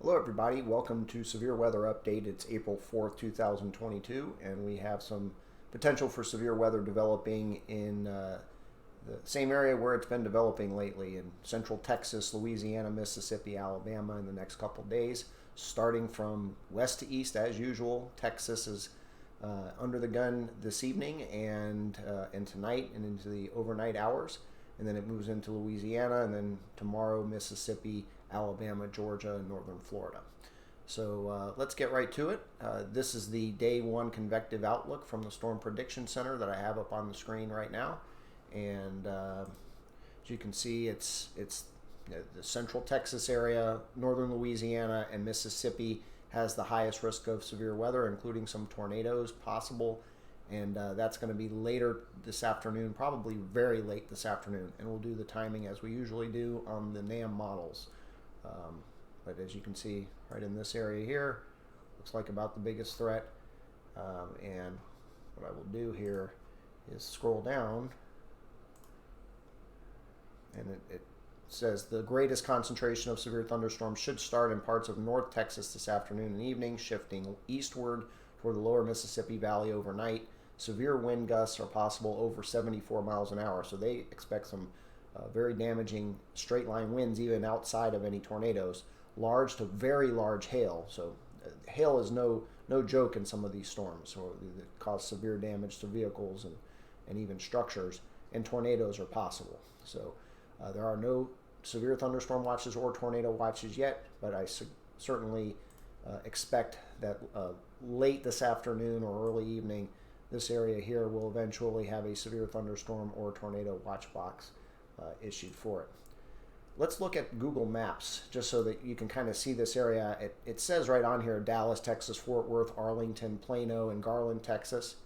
Hello everybody, welcome to Severe Weather Update. It's April 4th, 2022, and we have some potential for severe weather developing in the same area where it's been developing lately in central Texas, Louisiana, Mississippi, Alabama in the next couple days. Starting from west to east as usual, Texas is under the gun this evening and tonight and into the overnight hours. And then it moves into Louisiana, and then tomorrow Mississippi, Alabama, Georgia, and northern Florida. So let's get right to it. This is the day one convective outlook from the Storm Prediction Center that I have up on the screen right now. And as you can see, it's the central Texas area, northern Louisiana, and Mississippi has the highest risk of severe weather, including some tornadoes possible. And that's going to be later this afternoon, probably very late this afternoon. And we'll do the timing as we usually do on the NAM models. But as you can see right in this area here, looks like about the biggest threat. And what I will do here is scroll down. And it says the greatest concentration of severe thunderstorms should start in parts of North Texas this afternoon and evening, shifting eastward toward the lower Mississippi Valley overnight. Severe wind gusts are possible over 74 miles an hour, so they expect some very damaging straight line winds even outside of any tornadoes. Large to very large hail, so hail is no joke in some of these storms, or that cause severe damage to vehicles and even structures, and tornadoes are possible. So there are no severe thunderstorm watches or tornado watches yet, but I certainly expect that late this afternoon or early evening, this area here will eventually have a severe thunderstorm or tornado watch box issued for it. Let's look at Google Maps just so that you can kind of see this area. It says right on here, Dallas, Texas, Fort Worth, Arlington, Plano, and Garland, Texas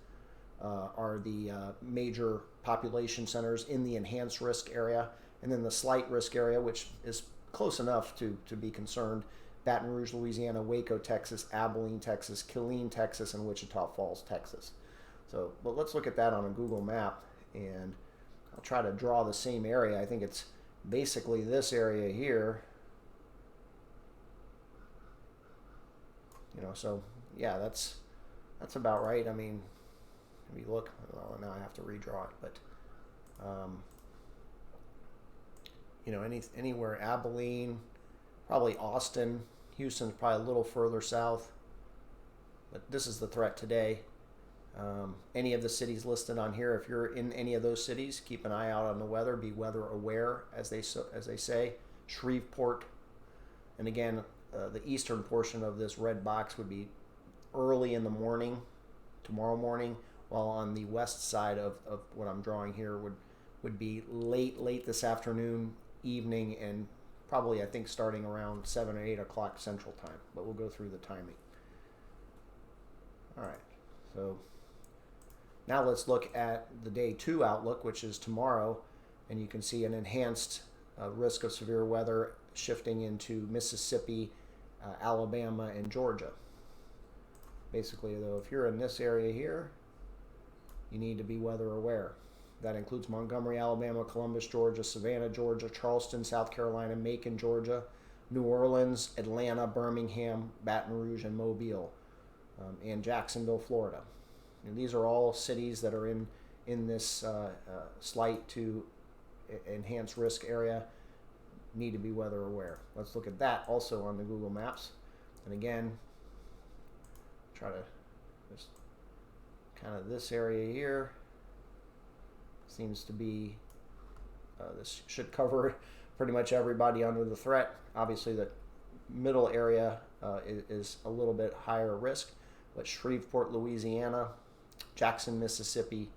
are the major population centers in the enhanced risk area. And then the slight risk area, which is close enough to be concerned, Baton Rouge, Louisiana, Waco, Texas, Abilene, Texas, Killeen, Texas, and Wichita Falls, Texas. So, but let's look at that on a Google map, and I'll try to draw the same area. I think it's basically this area here. So yeah, that's about right. I mean, if you look, well, now I have to redraw it, but anywhere Abilene, probably Austin, Houston's probably a little further south, but this is the threat today. Any of the cities listed on here, if you're in any of those cities, keep an eye out on the weather. Be weather aware, as they say. Shreveport, and again, the eastern portion of this red box would be early in the morning, tomorrow morning, while on the west side of what I'm drawing here would be late this afternoon, evening, and probably I think starting around 7 or 8 o'clock Central Time. But we'll go through the timing. All right, so now let's look at the day two outlook, which is tomorrow, and you can see an enhanced risk of severe weather shifting into Mississippi, Alabama, and Georgia. Basically, though, if you're in this area here, you need to be weather aware. That includes Montgomery, Alabama, Columbus, Georgia, Savannah, Georgia, Charleston, South Carolina, Macon, Georgia, New Orleans, Atlanta, Birmingham, Baton Rouge, and Mobile, and Jacksonville, Florida. And these are all cities that are in this slight to enhanced risk area, need to be weather aware. Let's look at that also on the Google Maps. And again, try to just kind of this area here seems to be, this should cover pretty much everybody under the threat. Obviously the middle area is a little bit higher risk, but Shreveport, Louisiana, Jackson, Mississippi,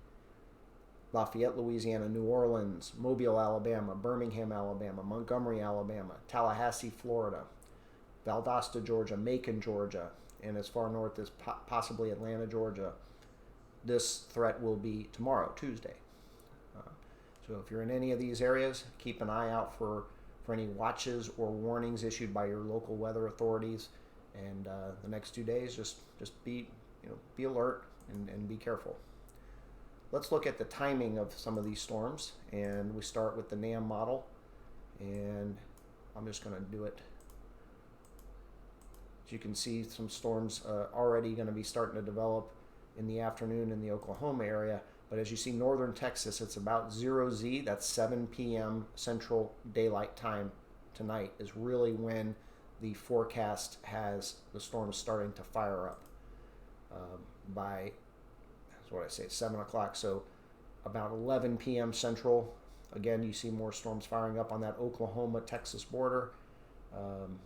Lafayette, Louisiana, New Orleans, Mobile, Alabama, Birmingham, Alabama, Montgomery, Alabama, Tallahassee, Florida, Valdosta, Georgia, Macon, Georgia, and as far north as possibly Atlanta, Georgia. This threat will be tomorrow, Tuesday. So if you're in any of these areas, keep an eye out for any watches or warnings issued by your local weather authorities. And the next 2 days, just be alert and be careful. Let's look at the timing of some of these storms, and we start with the NAM model, and I'm just going to do it you can see, some storms already going to be starting to develop in the afternoon in the Oklahoma area. But as you see, northern Texas, it's about 0Z. That's 7 p.m. Central Daylight Time tonight is really when the forecast has the storms starting to fire up by, that's what I say, 7 o'clock. So about 11 p.m. Central, again, you see more storms firing up on that Oklahoma-Texas border. And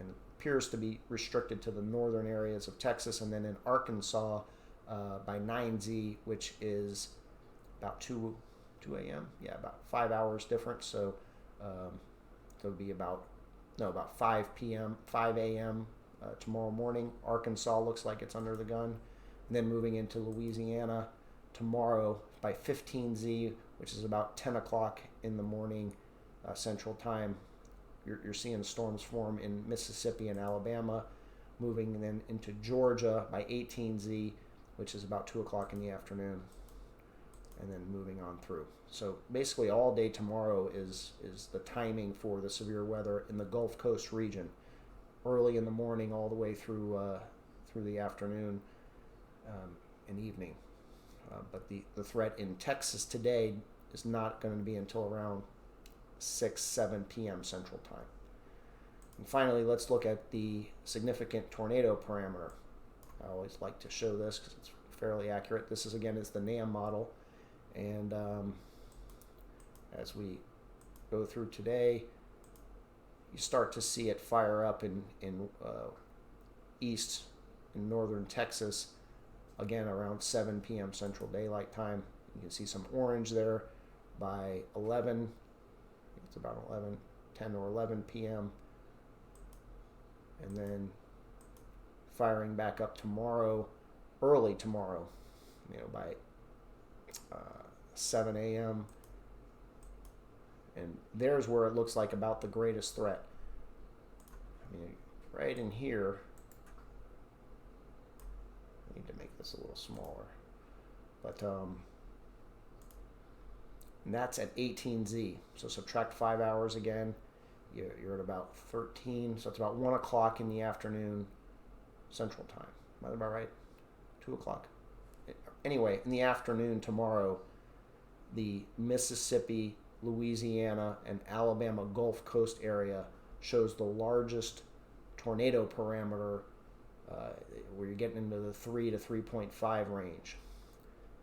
it appears to be restricted to the northern areas of Texas. And then in Arkansas, by 9Z, which is about 2 a.m. Yeah, about 5 hours difference. So it'll be about 5 p.m., 5 a.m. Tomorrow morning. Arkansas looks like it's under the gun. And then moving into Louisiana tomorrow by 15Z, which is about 10 o'clock in the morning Central Time. You're seeing storms form in Mississippi and Alabama, moving then into Georgia by 18Z, which is about 2 o'clock in the afternoon, and then moving on through. So basically all day tomorrow is the timing for the severe weather in the Gulf Coast region, early in the morning all the way through the afternoon and evening. But the threat in Texas today is not going to be until around 7 p.m. Central Time. And finally, let's look at the significant tornado parameter. I always like to show this because it's fairly accurate. This is, again, is the NAM model. And as we go through today, you start to see it fire up in east and northern Texas, again, around 7 p.m. Central Daylight Time. You can see some orange there by 11. It's about 10 or 11 p.m. And then firing back up tomorrow, early tomorrow, by 7 a.m. And there's where it looks like about the greatest threat. I mean, right in here, I need to make this a little smaller, but and that's at 18Z. So subtract 5 hours again, you're at about 13. So it's about 1 o'clock in the afternoon Central Time. Am I about right? 2 o'clock. Anyway, in the afternoon tomorrow, the Mississippi, Louisiana, and Alabama Gulf Coast area shows the largest tornado parameter, where you're getting into the 3 to 3.5 range.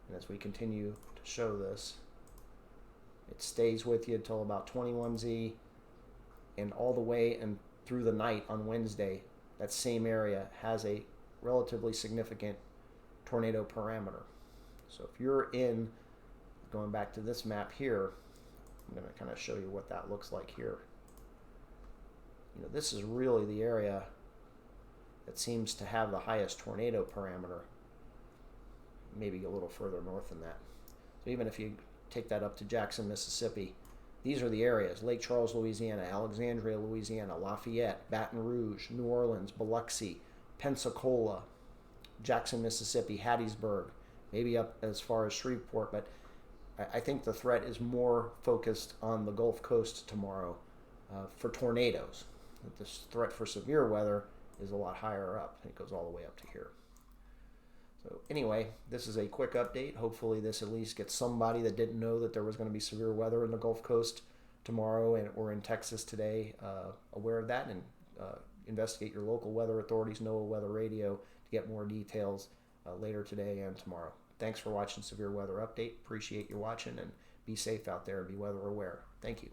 And as we continue to show this, it stays with you until about 21Z, and all the way and through the night on Wednesday, that same area has a relatively significant tornado parameter. So if you're in, going back to this map here, I'm going to kind of show you what that looks like here. This is really the area that seems to have the highest tornado parameter, maybe a little further north than that. So even if you take that up to Jackson, Mississippi, these are the areas: Lake Charles, Louisiana; Alexandria, Louisiana; Lafayette; Baton Rouge; New Orleans; Biloxi; Pensacola; Jackson, Mississippi; Hattiesburg, maybe up as far as Shreveport. But I think the threat is more focused on the Gulf Coast tomorrow for tornadoes. The threat for severe weather is a lot higher up. It goes all the way up to here. So anyway, this is a quick update. Hopefully this at least gets somebody that didn't know that there was going to be severe weather in the Gulf Coast tomorrow or in Texas today aware of that, and investigate your local weather authorities, NOAA Weather Radio, to get more details later today and tomorrow. Thanks for watching Severe Weather Update. Appreciate you watching, and be safe out there and be weather aware. Thank you.